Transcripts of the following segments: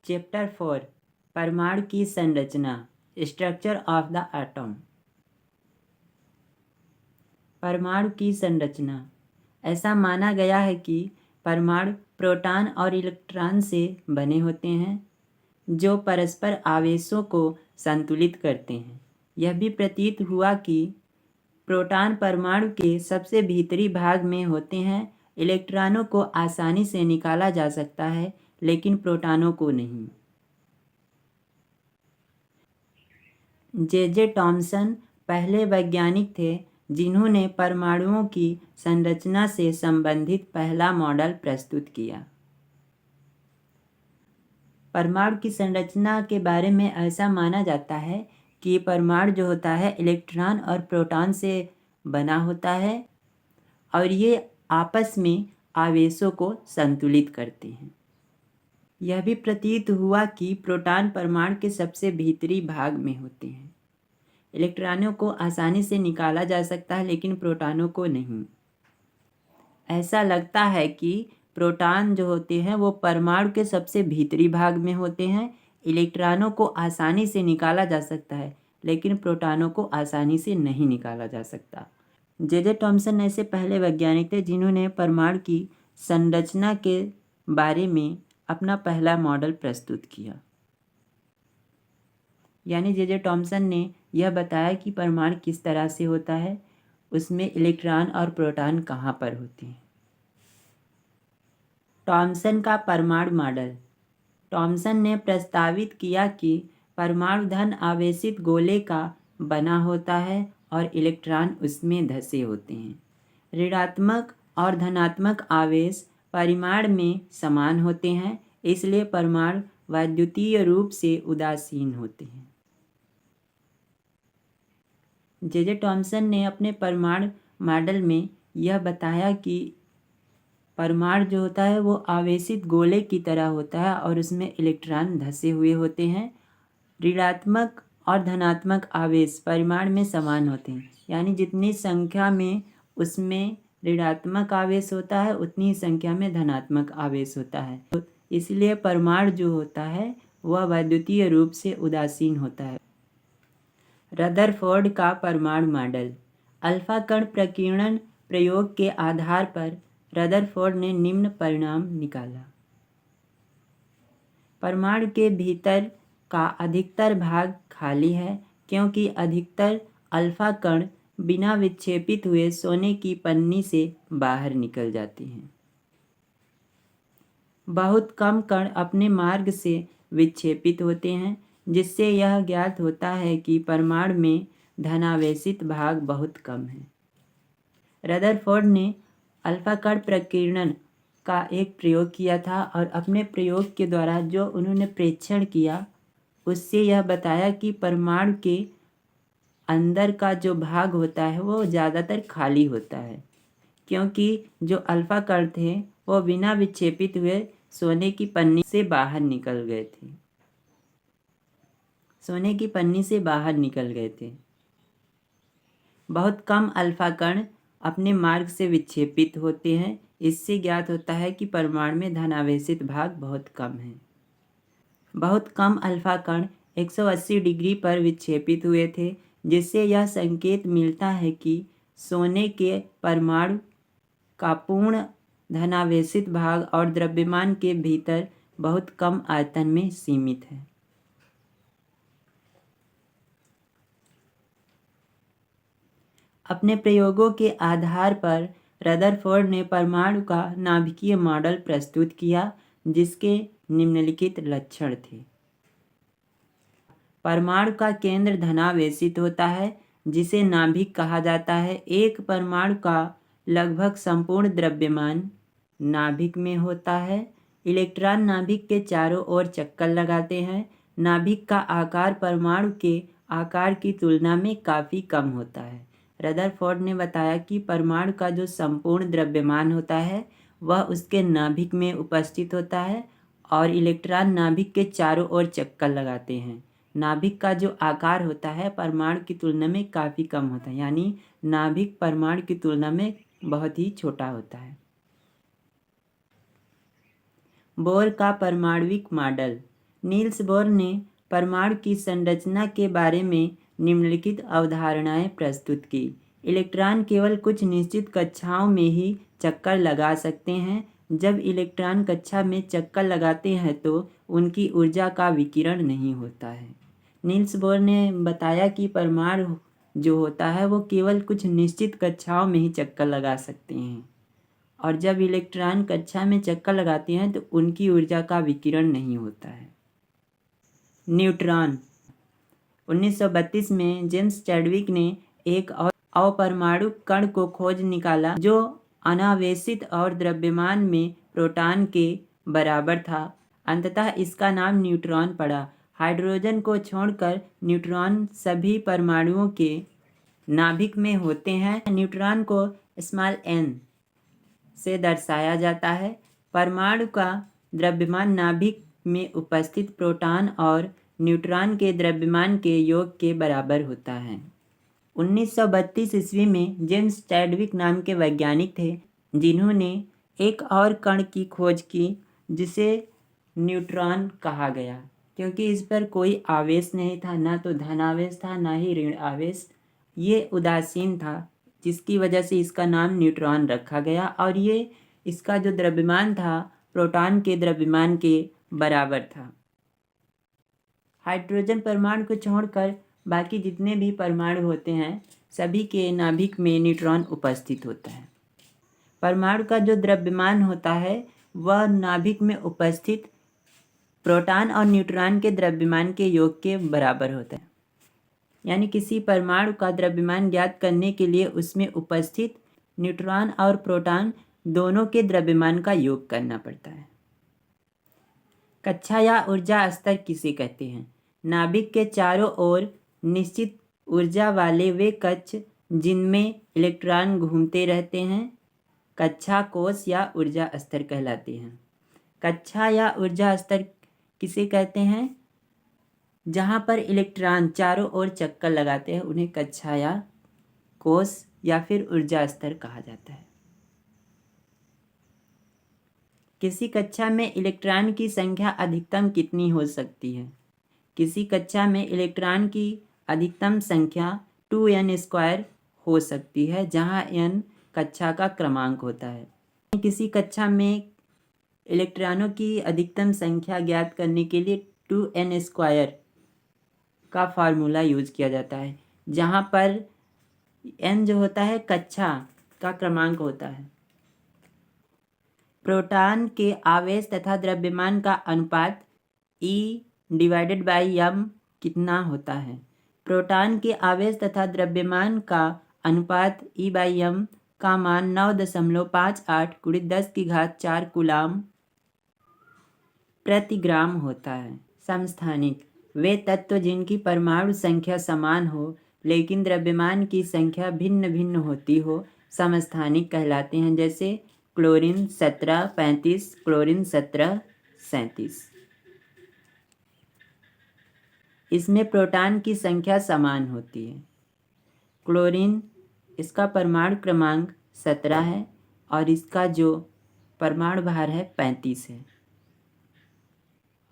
Chapter 4 परमाणु की संरचना स्ट्रक्चर ऑफ द एटम। परमाणु की संरचना। ऐसा माना गया है कि परमाणु प्रोटॉन और इलेक्ट्रॉन से बने होते हैं जो परस्पर आवेशों को संतुलित करते हैं। यह भी प्रतीत हुआ कि प्रोटॉन परमाणु के सबसे भीतरी भाग में होते हैं। इलेक्ट्रॉनों को आसानी से निकाला जा सकता है लेकिन प्रोटॉनों को नहीं। जे टॉमसन पहले वैज्ञानिक थे जिन्होंने परमाणुओं की संरचना से संबंधित पहला मॉडल प्रस्तुत किया। परमाणु की संरचना के बारे में ऐसा माना जाता है कि परमाणु जो होता है इलेक्ट्रॉन और प्रोटॉन से बना होता है और ये आपस में आवेशों को संतुलित करते हैं। यह भी प्रतीत हुआ कि प्रोटॉन परमाणु के सबसे भीतरी भाग में होते हैं। इलेक्ट्रॉनों को आसानी से निकाला जा सकता है लेकिन प्रोटॉनों को नहीं। ऐसा लगता है कि प्रोटॉन जो होते हैं वो परमाणु के सबसे भीतरी भाग में होते हैं। इलेक्ट्रॉनों को आसानी से निकाला जा सकता है लेकिन प्रोटॉनों को आसानी से नहीं निकाला जा सकता। जे टॉमसन ऐसे पहले वैज्ञानिक थे जिन्होंने परमाणु की संरचना के बारे में अपना पहला मॉडल प्रस्तुत किया। यानी जे टॉमसन ने यह बताया कि परमाणु किस तरह से होता है, उसमें इलेक्ट्रॉन और प्रोटॉन कहाँ पर होते हैं। टॉमसन का परमाणु मॉडल। टॉमसन ने प्रस्तावित किया कि परमाणु धन आवेशित गोले का बना होता है और इलेक्ट्रॉन उसमें धंसे होते हैं। ऋणात्मक और धनात्मक आवेश परिमाण में समान होते हैं, इसलिए परमाणु वैद्युतीय रूप से उदासीन होते हैं। जे टॉमसन ने अपने परमाणु मॉडल में यह बताया कि परमाणु जो होता है वो आवेशित गोले की तरह होता है और उसमें इलेक्ट्रॉन धंसे हुए होते हैं। ऋणात्मक और धनात्मक आवेश परिमाण में समान होते हैं, यानी जितनी संख्या में उसमें ऋणात्मक आवेश होता है उतनी ही संख्या में धनात्मक आवेश होता है। तो इसलिए परमाणु जो होता है वह वैद्युतीय रूप से उदासीन होता है। रदरफोर्ड का परमाणु मॉडल। अल्फा कण प्रकीर्णन प्रयोग के आधार पर रदरफोर्ड ने निम्न परिणाम निकाला। परमाणु के भीतर का अधिकतर भाग खाली है क्योंकि अधिकतर अल्फा कण बिना विक्षेपित हुए सोने की पन्नी से बाहर निकल जाते हैं। बहुत कम कण अपने मार्ग से विक्षेपित होते हैं, जिससे यह ज्ञात होता है कि परमाणु में धनावेशित भाग बहुत कम है। रदरफोर्ड ने अल्फा कण प्रकीर्णन का एक प्रयोग किया था और अपने प्रयोग के द्वारा जो उन्होंने प्रेक्षण किया उससे यह बताया कि परमाणु के अंदर का जो भाग होता है वो ज़्यादातर खाली होता है क्योंकि जो अल्फा कण थे वो बिना विक्षेपित हुए सोने की पन्नी से बाहर निकल गए थे। सोने की पन्नी से बाहर निकल गए थे। बहुत कम अल्फा कण अपने मार्ग से विक्षेपित होते हैं। इससे ज्ञात होता है कि परमाणु में धनावेशित भाग बहुत कम है। बहुत कम अल्फा कण 180 डिग्री पर विक्षेपित हुए थे, जिससे यह संकेत मिलता है कि सोने के परमाणु का पूर्ण धनावेशित भाग और द्रव्यमान के भीतर बहुत कम आयतन में सीमित है। अपने प्रयोगों के आधार पर रदरफोर्ड ने परमाणु का नाभिकीय मॉडल प्रस्तुत किया जिसके निम्नलिखित लक्षण थे। परमाणु का केंद्र धनावेशित होता है जिसे नाभिक कहा जाता है। एक परमाणु का लगभग संपूर्ण द्रव्यमान नाभिक में होता है। इलेक्ट्रॉन नाभिक के चारों ओर चक्कर लगाते हैं। नाभिक का आकार परमाणु के आकार की तुलना में काफ़ी कम होता है। रदरफोर्ड ने बताया कि परमाणु का जो संपूर्ण द्रव्यमान होता है वह उसके नाभिक में उपस्थित होता है और इलेक्ट्रॉन नाभिक के चारों ओर चक्कर लगाते हैं। नाभिक का जो आकार होता है परमाणु की तुलना में काफ़ी कम होता है, यानी नाभिक परमाणु की तुलना में बहुत ही छोटा होता है। बोर का परमाणविक मॉडल। नील्स बोर ने परमाणु की संरचना के बारे में निम्नलिखित अवधारणाएं प्रस्तुत की। इलेक्ट्रॉन केवल कुछ निश्चित कक्षाओं में ही चक्कर लगा सकते हैं। जब इलेक्ट्रॉन कक्षा में चक्कर लगाते हैं तो उनकी ऊर्जा का विकिरण नहीं होता है। नील्स बोर ने बताया कि परमाणु जो होता है वो केवल कुछ निश्चित कक्षाओं में ही चक्कर लगा सकते हैं, और जब इलेक्ट्रॉन कक्षा में चक्कर लगाते हैं तो उनकी ऊर्जा का विकिरण नहीं होता है। न्यूट्रॉन। 1932 में जेम्स चैडविक ने एक और अपरमाणु कण को खोज निकाला जो अनावेशित और द्रव्यमान में प्रोटॉन के बराबर था। अंततः इसका नाम न्यूट्रॉन पड़ा। हाइड्रोजन को छोड़कर न्यूट्रॉन सभी परमाणुओं के नाभिक में होते हैं। न्यूट्रॉन को स्मॉल n से दर्शाया जाता है। परमाणु का द्रव्यमान नाभिक में उपस्थित प्रोटॉन और न्यूट्रॉन के द्रव्यमान के योग के बराबर होता है। 1932 ईस्वी में जेम्स चैडविक नाम के वैज्ञानिक थे जिन्होंने एक और कण की खोज की जिसे न्यूट्रॉन कहा गया, क्योंकि इस पर कोई आवेश नहीं था, ना तो धनावेश था ना ही ऋण आवेश। ये उदासीन था, जिसकी वजह से इसका नाम न्यूट्रॉन रखा गया, और ये इसका जो द्रव्यमान था प्रोटॉन के द्रव्यमान के बराबर था। हाइड्रोजन परमाणु को छोड़कर बाकी जितने भी परमाणु होते हैं सभी के नाभिक में न्यूट्रॉन उपस्थित होता है। परमाणु का जो द्रव्यमान होता है वह नाभिक में उपस्थित प्रोटॉन और न्यूट्रॉन के द्रव्यमान के योग के बराबर होता है। यानी किसी परमाणु का द्रव्यमान ज्ञात करने के लिए उसमें उपस्थित न्यूट्रॉन और प्रोटॉन दोनों के द्रव्यमान का योग करना पड़ता है। कक्षा या ऊर्जा स्तर किसे कहते हैं? नाभिक के चारों ओर निश्चित ऊर्जा वाले वे कक्ष जिनमें इलेक्ट्रॉन घूमते रहते हैं कक्षा, कोश या ऊर्जा स्तर कहलाते हैं। कक्षा या ऊर्जा स्तर किसे कहते हैं? जहाँ पर इलेक्ट्रॉन चारों ओर चक्कर लगाते हैं उन्हें कक्षा या कोश या फिर ऊर्जा स्तर कहा जाता है। किसी कक्षा में इलेक्ट्रॉन की संख्या अधिकतम कितनी हो सकती है? किसी कक्षा में इलेक्ट्रॉन की अधिकतम संख्या 2n² हो सकती है, जहाँ n कक्षा का क्रमांक होता है। किसी कक्षा में इलेक्ट्रॉनों की अधिकतम संख्या ज्ञात करने के लिए 2n² का फार्मूला यूज किया जाता है, जहाँ पर n जो होता है कक्षा का क्रमांक होता है। प्रोटॉन के आवेश तथा द्रव्यमान का अनुपात E/m कितना होता है? प्रोटॉन के आवेश तथा द्रव्यमान का अनुपात E/m का मान 9.58 × 10⁴ कूलाम प्रति ग्राम होता है। समस्थानिक वे तत्व जिनकी परमाणु संख्या समान हो लेकिन द्रव्यमान की संख्या भिन्न भिन्न होती हो समस्थानिक कहलाते हैं, जैसे क्लोरीन 1735, क्लोरीन 1737। इसमें प्रोटॉन की संख्या समान होती है। क्लोरीन इसका परमाणु क्रमांक 17 है और इसका जो परमाणु भार है 35 है,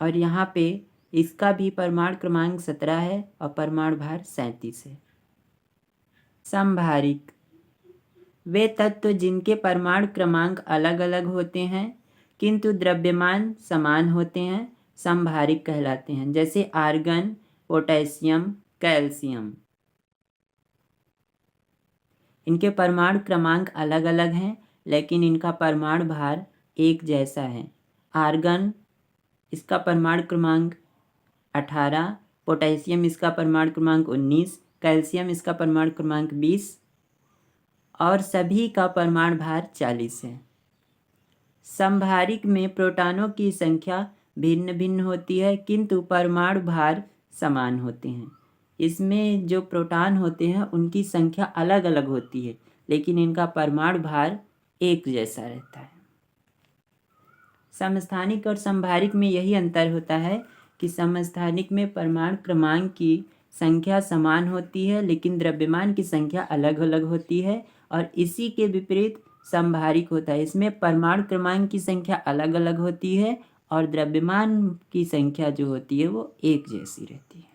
और यहाँ पे इसका भी परमाणु क्रमांक 17 है और परमाणु भार 37 है। समभारिक वे तत्व जिनके परमाणु क्रमांक अलग अलग होते हैं किंतु द्रव्यमान समान होते हैं समभारिक कहलाते हैं, जैसे आर्गन, पोटेशियम, कैल्शियम। इनके परमाणु क्रमांक अलग अलग हैं लेकिन इनका परमाणु भार एक जैसा है। आर्गन इसका परमाणु क्रमांक 18, पोटेशियम इसका परमाणु क्रमांक 19, कैल्शियम इसका परमाणु क्रमांक 20 और सभी का परमाणु भार 40 है। समभारिक में प्रोटॉनों की संख्या भिन्न भिन्न होती है किंतु परमाणु भार समान होते हैं। इसमें जो प्रोटॉन होते हैं उनकी संख्या अलग अलग होती है लेकिन इनका परमाणु भार एक जैसा रहता है। समस्थानिक और समभारिक में यही अंतर होता है कि समस्थानिक में परमाणु क्रमांक की संख्या समान होती है लेकिन द्रव्यमान की संख्या अलग अलग होती है, और इसी के विपरीत समभारिक होता है। इसमें परमाणु क्रमांक की संख्या अलग अलग होती है और द्रव्यमान की संख्या जो होती है वो एक जैसी रहती है।